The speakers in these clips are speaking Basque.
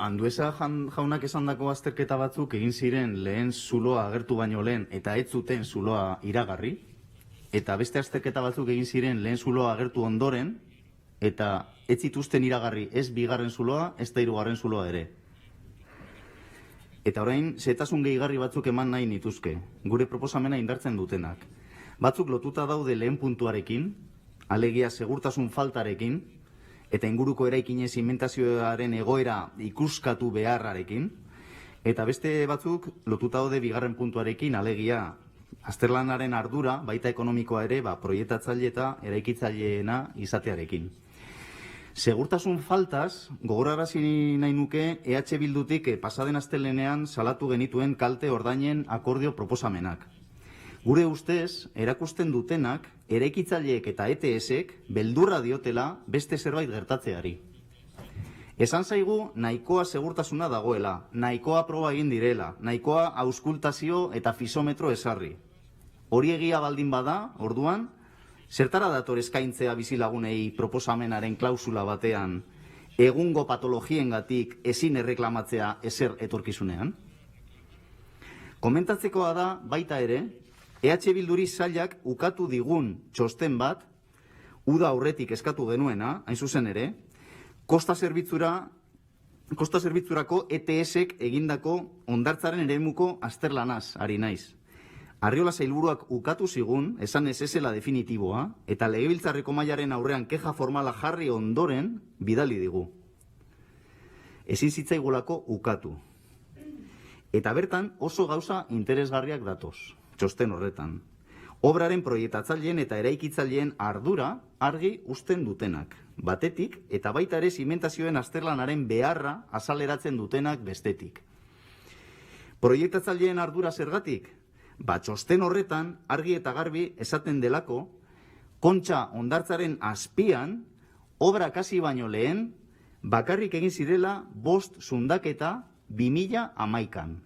Andueza jaunak esandako azterketa batzuk egin ziren lehen zuloa agertu baino lehen eta ez zuten zuloa iragarri, eta beste azterketa batzuk egin ziren lehen zuloa agertu ondoren eta ez zituzten iragarri ez bigarren zuloa, ez da hirugarren zuloa ere. Eta orain, zehetasun gehigarri batzuk eman nahi nituzke, gure proposamena indartzen dutenak. Batzuk lotuta daude lehen puntuarekin, alegia segurtasun faltarekin, eta inguruko eraikinen zimentazioaren egoera ikuskatu beharrarekin, eta beste batzuk lotuta daude bigarren puntuarekin, alegia azterlanaren ardura, baita ekonomikoa ere, proiektatzaile eta eraikitzaileena izatearekin. Segurtasun faltaz, gogorarazi nahi nuke EH Bildutik pasaden astelehenean salatu genituen kalte ordainen akordio proposamenak. Gure ustez, erakusten dutenak, eraikitzaileek eta ETS-ek beldurra diotela beste zerbait gertatzeari. Esan zaigu nahikoa segurtasuna dagoela, nahikoa proba egin direla, nahikoa auskultazio eta fisometro esarri. Hori egia baldin bada, orduan, zertara dator eskaintzea bizilagunei proposamenaren klausula batean, egungo patologiengatik ezin erreklamatzea ezer etorkizunean? Komentatzekoa da baita ere, EH Bilduri sailak ukatu digun txosten bat, uda aurretik eskatu genuena, hain zuzen ere, kosta zerbitzurako ETS-ek egindako hondartzaren eremuko azterlanaz ari naiz. Arriola sailburuak ukatu zigun, esan ez ezela definitiboa, eta legebiltzarreko mailaren aurrean keja formala jarri ondoren bidali digu. Ezin zitzaigulako ukatu. Eta bertan oso gauza interesgarriak datoz, txosten horretan. Obraren proiektatzaileen eta eraikitzaileen ardura argi uzten dutenak, batetik, eta baita ere zimentazioen azterlanaren beharra azaleratzen dutenak bestetik. Proiektatzaileen ardura zergatik? Txosten horretan argi eta garbi esaten delako, Kontxa hondartzaren azpian, obra kasi baino lehen, bakarrik egin zirela 5 zundaketa 2011an.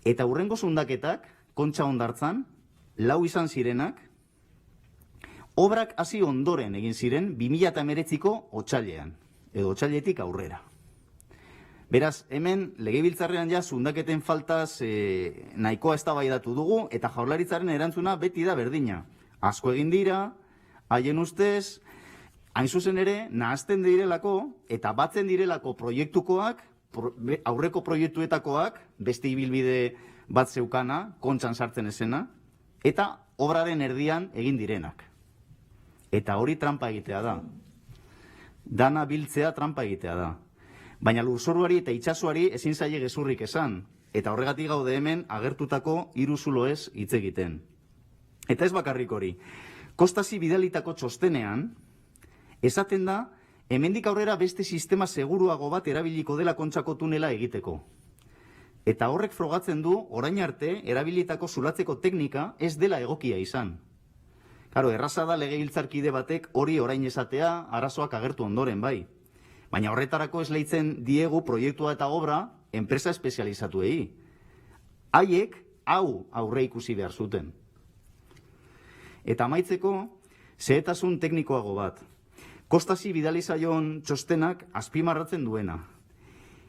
Eta hurrengo zundaketak, Kontxa hondartzan, 4 izan zirenak, obrak hasi ondoren egin ziren 2019ko otsailean, edo otsailetik aurrera. Beraz, hemen legebiltzarrean ja zundaketen faltaz nahikoa eztabaidatu dugu eta Jaurlaritzaren erantzuna beti da berdina. Asko egin dira, haien ustez, hain zuzen ere, nahazten direlako eta batzen direlako proiektukoak, aurreko proiektuetakoak, beste ibilbide bat zeukana, Kontxan sartzen ezena, eta obraren erdian egin direnak. Eta hori trampa egitea da. Dana biltzea trampa egitea da. Baina lurzoruari eta itsasoari ezin zaie gezurrik esan, eta horregatik gaude hemen agertutako 3 zuloez hitz egiten. Eta ez bakarrik hori. Kostasi bidalitako txostenean, esaten da, hemendik aurrera beste sistema seguruago bat erabiliko dela Kontxako tunela egiteko. Eta horrek frogatzen du, orain arte, erabilitako zulatzeko teknika ez dela egokia izan. Karo, erraza da legebiltzarkide batek hori orain esatea arazoak agertu ondoren bai. Baina horretarako esleitzen diegu proiektua eta obra enpresa espezializatuei. Haiek hau aurre ikusi behar zuten. Eta amaitzeko, zehetasun teknikoago bat. Kostasi bidali zaion txostenak azpimarratzen duena.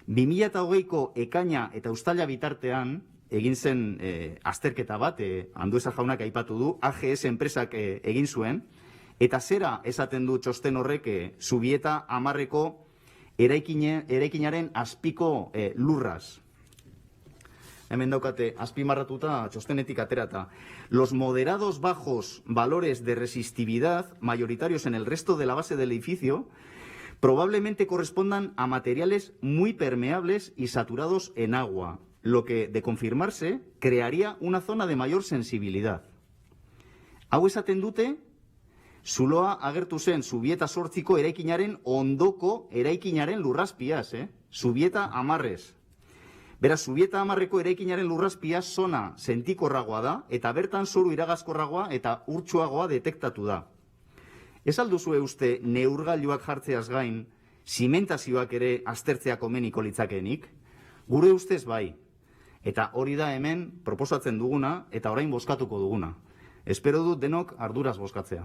2020ko ekaina eta uztaila bitartean, egin zen azterketa bat, Andueza jaunak aipatu du, AGS enpresak egin zuen, eta zera esaten du txosten horrek Zubieta 10ko eraikinaren azpiko lurraz. Hemen daukate azpimarratuta txostenetik aterata. Los moderados bajos valores de resistividad mayoritarios en el resto de la base del edificio probablemente correspondan a materiales muy permeables y saturados en agua, lo que, de confirmarse, crearía una zona de mayor sensibilidad. Hau esaten dute, zuloa agertu zen Zubieta 8ko eraikinaren ondoko eraikinaren lurrazpiaz, Zubieta 10. Beraz, Zubieta 10ko eraikinaren lurrazpia zona sentikorragoa da, eta bertan zoru iragazkorragoa eta urtsuagoa detektatu da. Ez alduzue uste neurgailuak jartzeaz gain, zimentazioak ere aztertzea komeniko litzakenik? Gure ustez bai. Eta hori da hemen proposatzen duguna eta orain bozkatuko duguna. Espero dut denok arduraz bozkatzea.